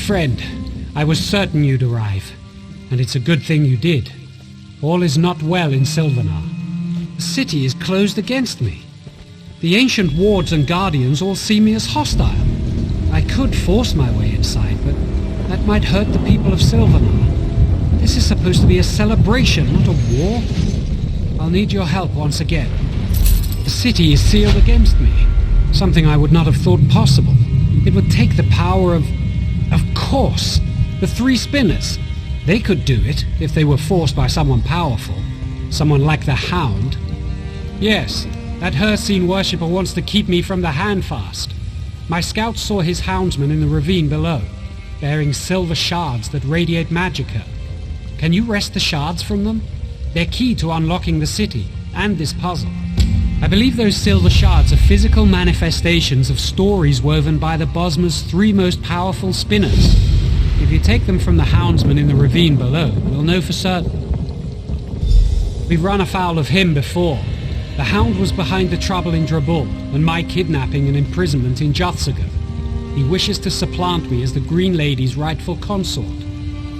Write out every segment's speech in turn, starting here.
friend. I was certain you'd arrive, and it's a good thing you did. All is not well in Sylvanar. The city is closed against me. The ancient wards and guardians all see me as hostile. I could force my way inside, but that might hurt the people of Sylvanar. This is supposed to be a celebration, not a war. I'll need your help once again. The city is sealed against me, something I would not have thought possible. It would take the power of course, the three spinners. They could do it if they were forced by someone powerful, someone like the Hound. Yes, that Hircine worshipper wants to keep me from the Handfast. My scouts saw his houndsmen in the ravine below, bearing silver shards that radiate magicka. Can you wrest the shards from them? They're key to unlocking the city, and this puzzle. I believe those silver shards are physical manifestations of stories woven by the Bosma's three most powerful spinners. If you take them from the houndsman in the ravine below, we'll know for certain. We've run afoul of him before. The Hound was behind the trouble in Drabul, and my kidnapping and imprisonment in Juthsagar. He wishes to supplant me as the Green Lady's rightful consort.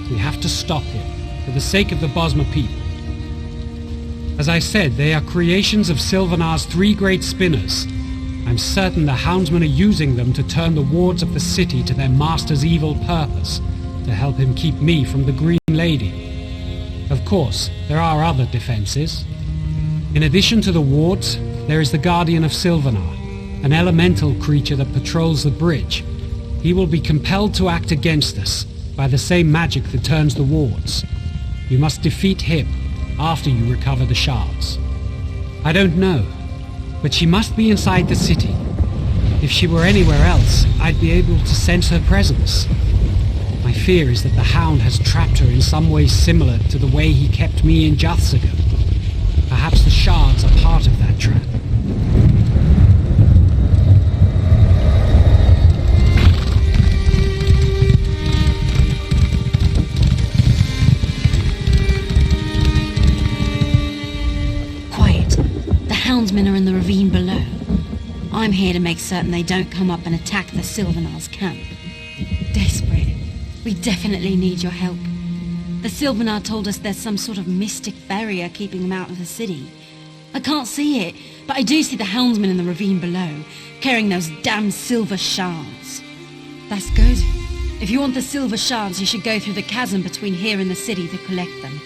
We have to stop him, for the sake of the Bosma people. As I said, they are creations of Sylvanar's three great spinners. I'm certain the houndsmen are using them to turn the wards of the city to their master's evil purpose, to help him keep me from the Green Lady. Of course, there are other defenses. In addition to the wards, there is the Guardian of Sylvanar, an elemental creature that patrols the bridge. He will be compelled to act against us by the same magic that turns the wards. You must defeat him after you recover the shards. I don't know, but she must be inside the city. If she were anywhere else, I'd be able to sense her presence. My fear is that the Hound has trapped her in some way similar to the way he kept me in Juthsagar. Perhaps the shards are part of that trap. Quiet. The houndsmen are in the ravine below. I'm here to make certain they don't come up and attack the Sylvanar's camp. Desperate. We definitely need your help. The Sylvanar told us there's some sort of mystic barrier keeping them out of the city. I can't see it, but I do see the houndsmen in the ravine below, carrying those damn silver shards. That's good. If you want the silver shards, you should go through the chasm between here and the city to collect them.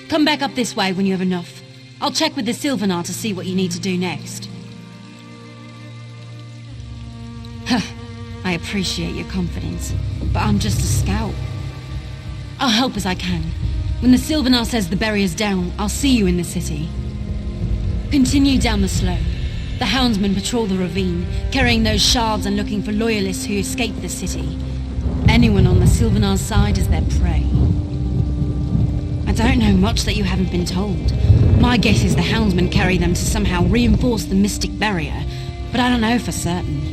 Come back up this way when you have enough. I'll check with the Sylvanar to see what you need to do next. I appreciate your confidence, but I'm just a scout. I'll help as I can. When the Sylvanar says the barrier's down, I'll see you in the city. Continue down the slope. The houndsmen patrol the ravine, carrying those shards and looking for loyalists who escaped the city. Anyone on the Sylvanar's side is their prey. I don't know much that you haven't been told. My guess is the houndsmen carry them to somehow reinforce the mystic barrier, but I don't know for certain.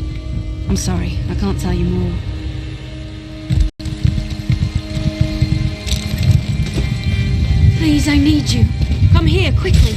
I'm sorry, I can't tell you more. Please, I need you. Come here, quickly.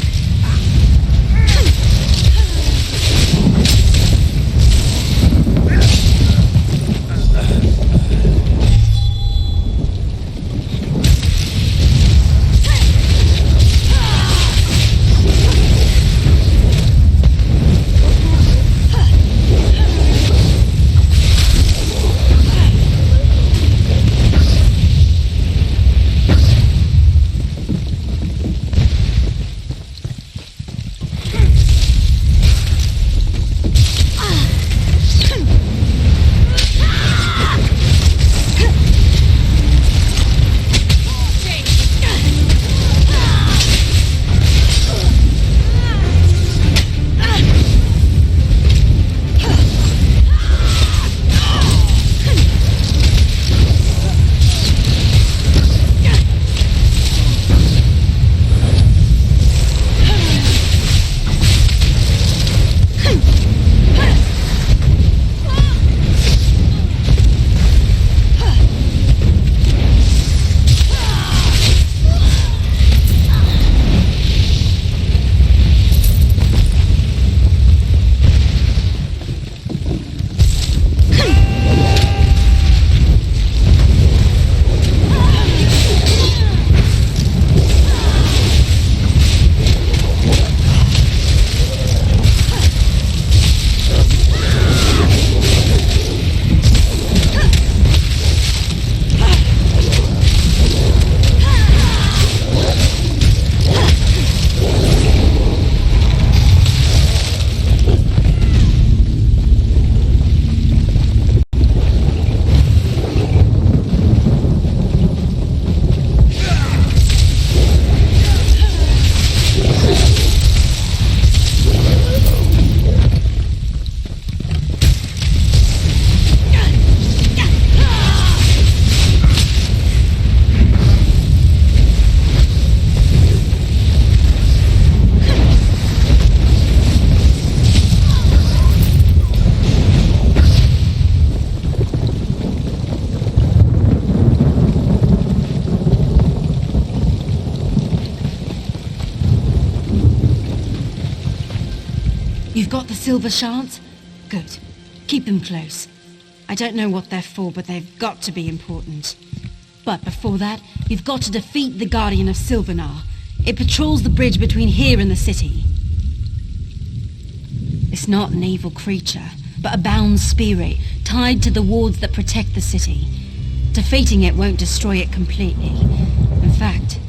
You've got the silver shards? Good. Keep them close. I don't know what they're for, but they've got to be important. But before that, you've got to defeat the Guardian of Sylvanar. It patrols the bridge between here and the city. It's not an evil creature, but a bound spirit tied to the wards that protect the city. Defeating it won't destroy it completely. In fact,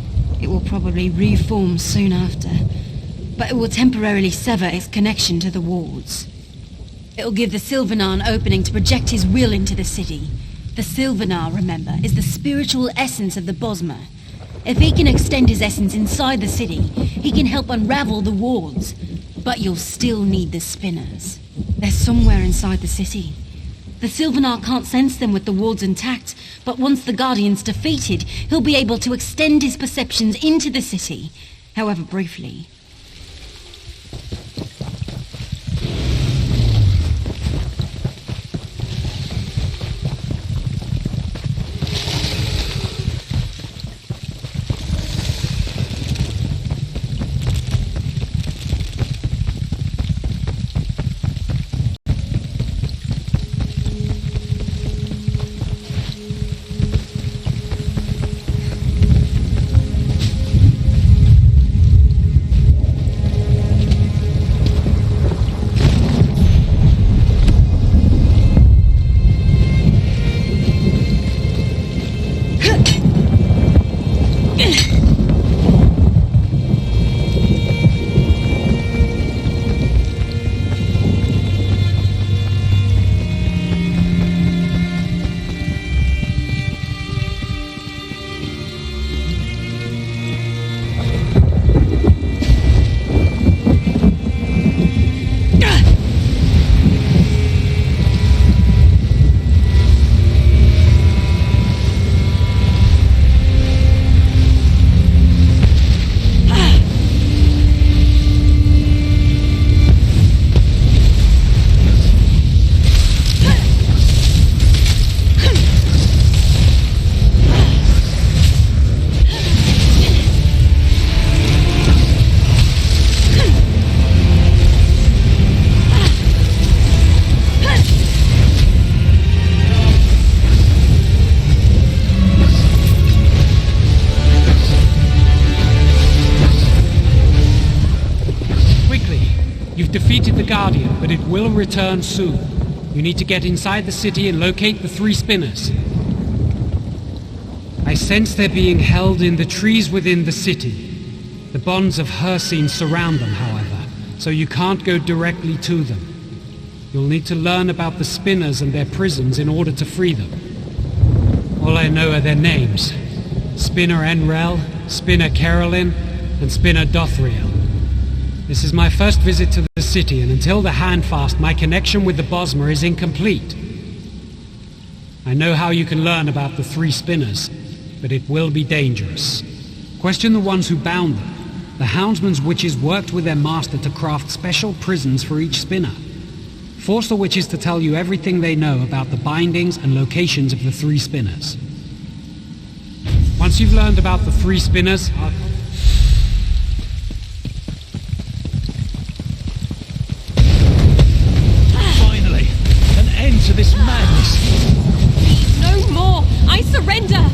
it will probably reform soon after. But it will temporarily sever its connection to the wards. It'll give the Sylvanar an opening to project his will into the city. The Sylvanar, remember, is the spiritual essence of the Bosmer. If he can extend his essence inside the city, he can help unravel the wards. But you'll still need the spinners. They're somewhere inside the city. The Sylvanar can't sense them with the wards intact, but once the Guardian's defeated, he'll be able to extend his perceptions into the city, however briefly. Defeated the Guardian, but it will return soon. You need to get inside the city and locate the 3 spinners. I sense they're being held in the trees within the city. The bonds of Hircine surround them, however, so you can't go directly to them. You'll need to learn about the spinners and their prisons in order to free them. All I know are their names. Spinner Enrel, Spinner Carolyn, and Spinner Dothriel. This is my first visit to the city, and until the Handfast, my connection with the Bosmer is incomplete. I know how you can learn about the 3 spinners, but it will be dangerous. Question the ones who bound them. The Houndsman's witches worked with their master to craft special prisons for each spinner. Force the witches to tell you everything they know about the bindings and locations of the 3 spinners. Once you've learned about the 3 spinners, to this madness. No more! I surrender!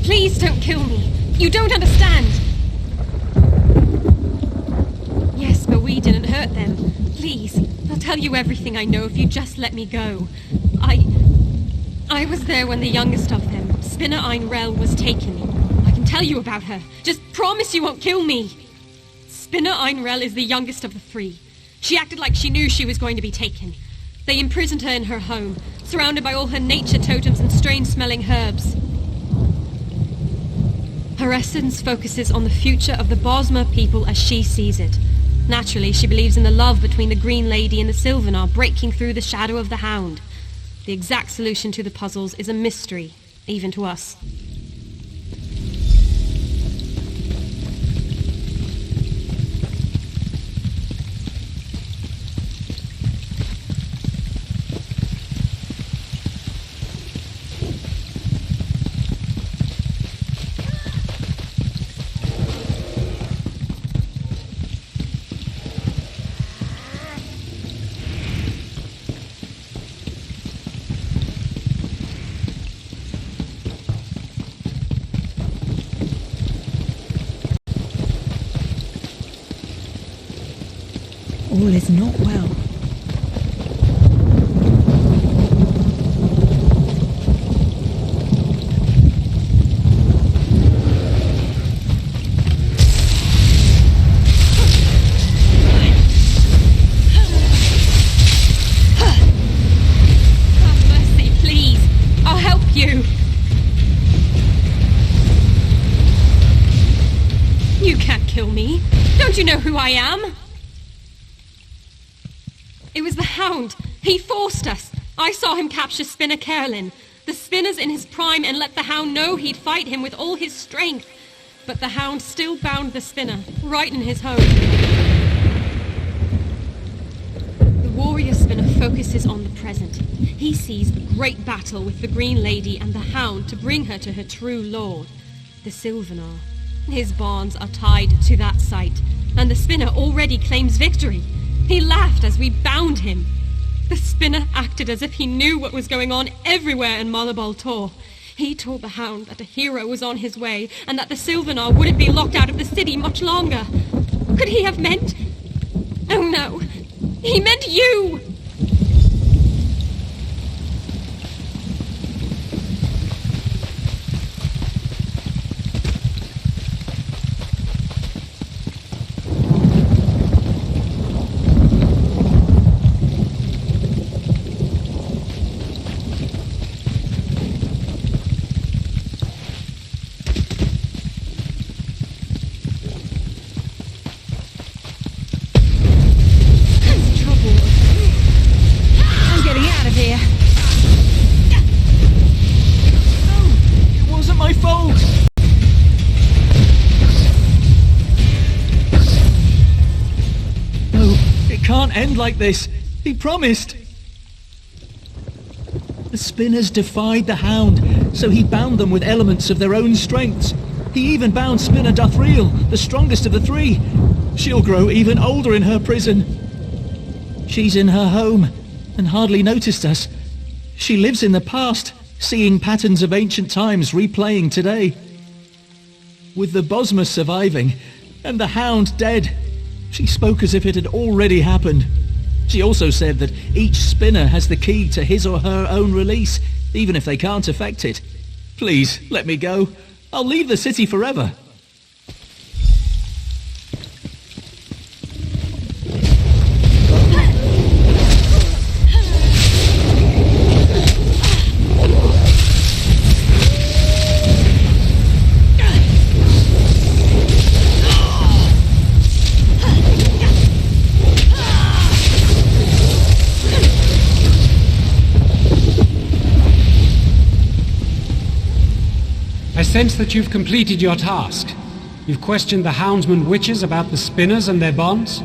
Please don't kill me. You don't understand. Yes, but we didn't hurt them. Please, I'll tell you everything I know if you just let me go. I was there when the youngest of them, Spinner Einrel, was taken. I can tell you about her. Just promise you won't kill me. Spinner Einrel is the youngest of the 3. She acted like she knew she was going to be taken. They imprisoned her in her home, surrounded by all her nature totems and strange-smelling herbs. Her essence focuses on the future of the Bosmer people as she sees it. Naturally, she believes in the love between the Green Lady and the Sylvanar breaking through the shadow of the Hound. The exact solution to the puzzles is a mystery, even to us. all is not well. Have mercy, please. I'll help you. You can't kill me. Don't you know who I am? It was the Hound. He forced us. I saw him capture Spinner Carolyn. The Spinner's in his prime and let the Hound know he'd fight him with all his strength. But the Hound still bound the Spinner, right in his home. The warrior Spinner focuses on the present. He sees a great battle with the Green Lady and the Hound to bring her to her true lord, the Sylvanar. His bonds are tied to that site, and the Spinner already claims victory. He laughed as we bound him. The Spinner acted as if he knew what was going on everywhere in Malabal Tor. He told the Hound that a hero was on his way, and that the Sylvanar wouldn't be locked out of the city much longer. Could he have meant... Oh no, he meant you! End like this. He promised. The Spinners defied the Hound, so he bound them with elements of their own strengths. He even bound Spinner Dothriel, the strongest of the three. She'll grow even older in her prison. She's in her home and hardly noticed us. She lives in the past, seeing patterns of ancient times replaying today. With the Bosma surviving and the Hound dead, she spoke as if it had already happened. She also said that each Spinner has the key to his or her own release, even if they can't affect it. Please, let me go. I'll leave the city forever. I sense that you've completed your task. You've questioned the Houndsman witches about the Spinners and their bonds.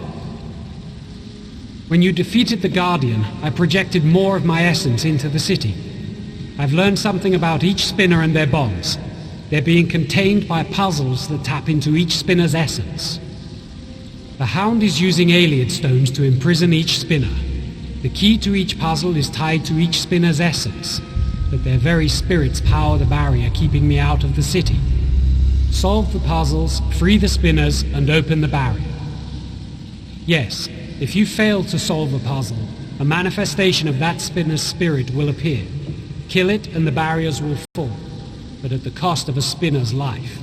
When you defeated the Guardian, I projected more of my essence into the city. I've learned something about each Spinner and their bonds. They're being contained by puzzles that tap into each Spinner's essence. The Hound is using Ayleid stones to imprison each Spinner. The key to each puzzle is tied to each Spinner's essence, but their very spirits power the barrier keeping me out of the city. Solve the puzzles, free the Spinners, and open the barrier. Yes, if you fail to solve a puzzle, a manifestation of that Spinner's spirit will appear. Kill it and the barriers will fall, but at the cost of a Spinner's life.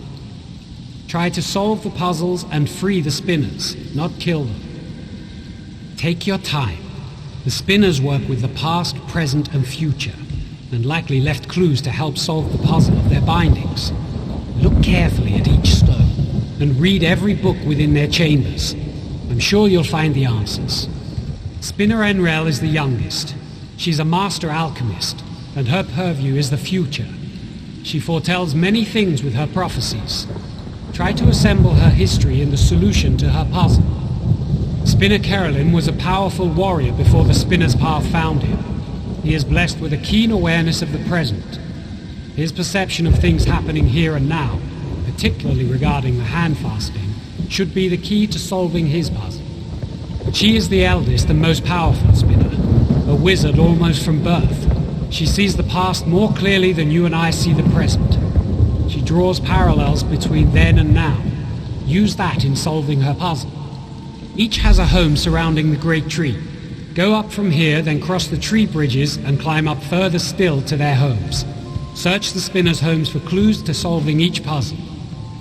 Try to solve the puzzles and free the Spinners, not kill them. Take your time. The Spinners work with the past, present, and future, and likely left clues to help solve the puzzle of their bindings. Look carefully at each stone, and read every book within their chambers. I'm sure you'll find the answers. Spinner Enrel is the youngest. She's a master alchemist, and her purview is the future. She foretells many things with her prophecies. Try to assemble her history in the solution to her puzzle. Spinner Carolyn was a powerful warrior before the Spinner's path found him. He is blessed with a keen awareness of the present. His perception of things happening here and now, particularly regarding the hand fasting, should be the key to solving his puzzle. She is the eldest and most powerful Spinner, a wizard almost from birth. She sees the past more clearly than you and I see the present. She draws parallels between then and now. Use that in solving her puzzle. Each has a home surrounding the great tree. Go up from here, then cross the tree bridges and climb up further still to their homes. Search the spinners' homes for clues to solving each puzzle.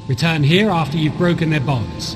Return here after you've broken their bonds.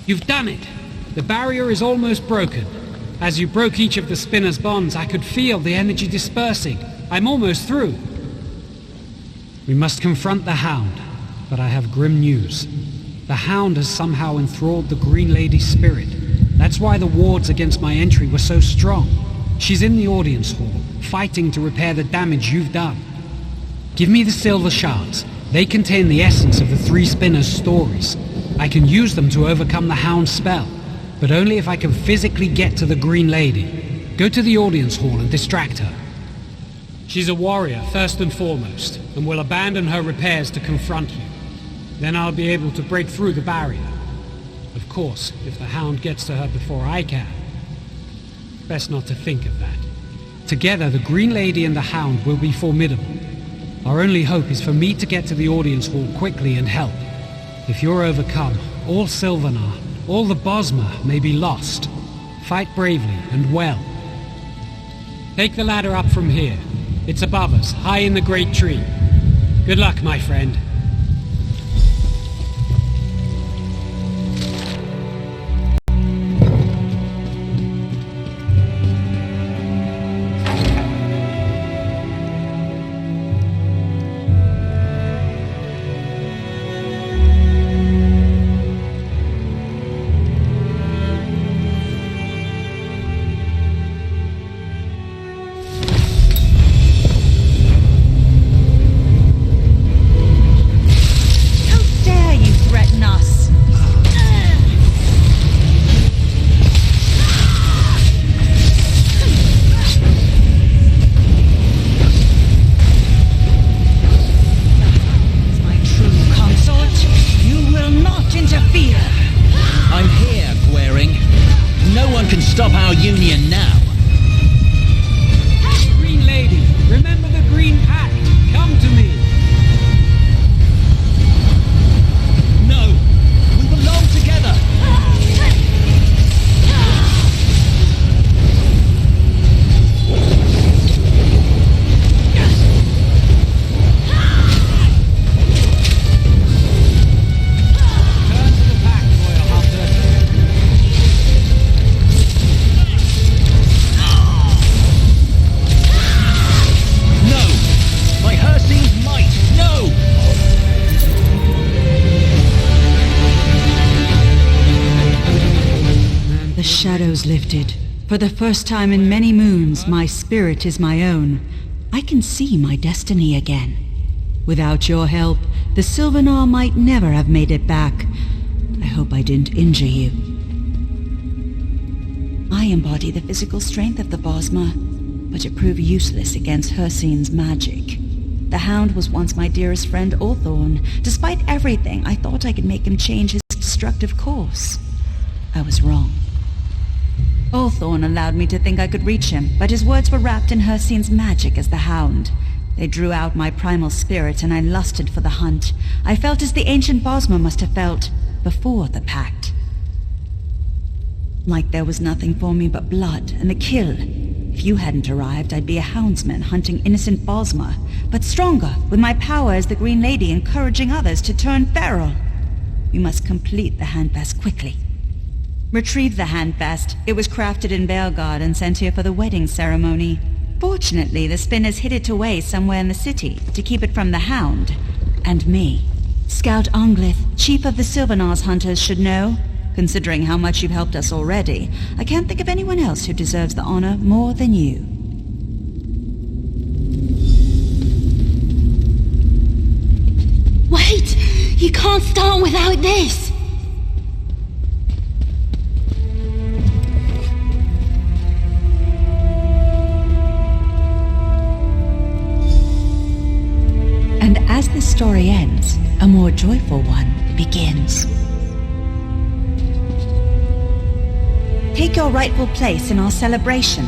You've done it! The barrier is almost broken. As you broke each of the spinner's bonds, I could feel the energy dispersing. I'm almost through. We must confront the Hound, but I have grim news. The Hound has somehow enthralled the Green Lady's spirit. That's why the wards against my entry were so strong. She's in the audience hall, fighting to repair the damage you've done. Give me the silver shards. They contain the essence of the three spinners' stories. I can use them to overcome the Hound's spell, but only if I can physically get to the Green Lady. Go to the audience hall and distract her. She's a warrior, first and foremost, and will abandon her repairs to confront you. Then I'll be able to break through the barrier. Of course, if the Hound gets to her before I can. Best not to think of that. Together, the Green Lady and the Hound will be formidable. Our only hope is for me to get to the audience hall quickly and help. If you're overcome, all Sylvanar, all the Bosma may be lost. Fight bravely and well. Take the ladder up from here. It's above us, high in the great tree. Good luck, my friend. Stop our union now. Green Lady, remember the Green Pact. Come to me. No, we belong together. Turn to the pact, Royal Hunter. The shadows lifted. For the first time in many moons, my spirit is my own. I can see my destiny again. Without your help, the Sylvanar might never have made it back. I hope I didn't injure you. I embody the physical strength of the Bosma, but it proved useless against Hircine's magic. The Hound was once my dearest friend Ulthorn. Despite everything, I thought I could make him change his destructive course. I was wrong. Ulthorn allowed me to think I could reach him, but his words were wrapped in Hircine's magic as the Hound. They drew out my primal spirit, and I lusted for the hunt. I felt as the ancient Bosma must have felt before the pact. Like there was nothing for me but blood and a kill. If you hadn't arrived, I'd be a houndsman hunting innocent Bosma, but stronger, with my power as the Green Lady encouraging others to turn feral. We must complete the handfast quickly. Retrieve the handfast. It was crafted in Belgard and sent here for the wedding ceremony. Fortunately, the spinners hid it away somewhere in the city to keep it from the Hound. And me. Scout Anglith, chief of the Sylvanar's hunters, should know. Considering how much you've helped us already, I can't think of anyone else who deserves the honor more than you. Wait! You can't start without this! And as this story ends, a more joyful one begins. Take your rightful place in our celebration.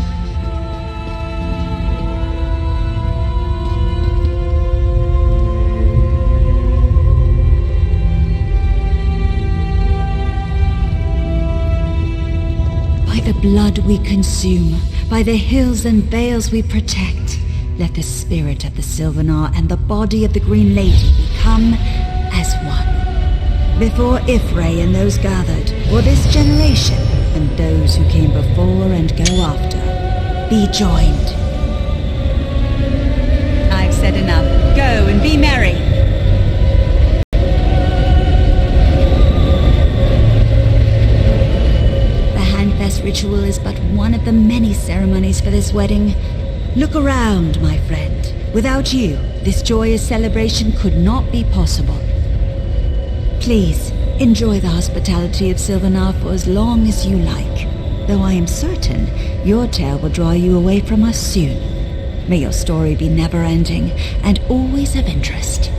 By the blood we consume, by the hills and vales we protect, let the spirit of the Sylvanar and the body of the Green Lady become as one. Before Ifray and those gathered, or this generation, and those who came before and go after, be joined. I've said enough. Go and be merry. The Handfest ritual is but one of the many ceremonies for this wedding. Look around, my friend. Without you, this joyous celebration could not be possible. Please, enjoy the hospitality of Sylvanar for as long as you like, though I am certain your tale will draw you away from us soon. May your story be never-ending and always of interest.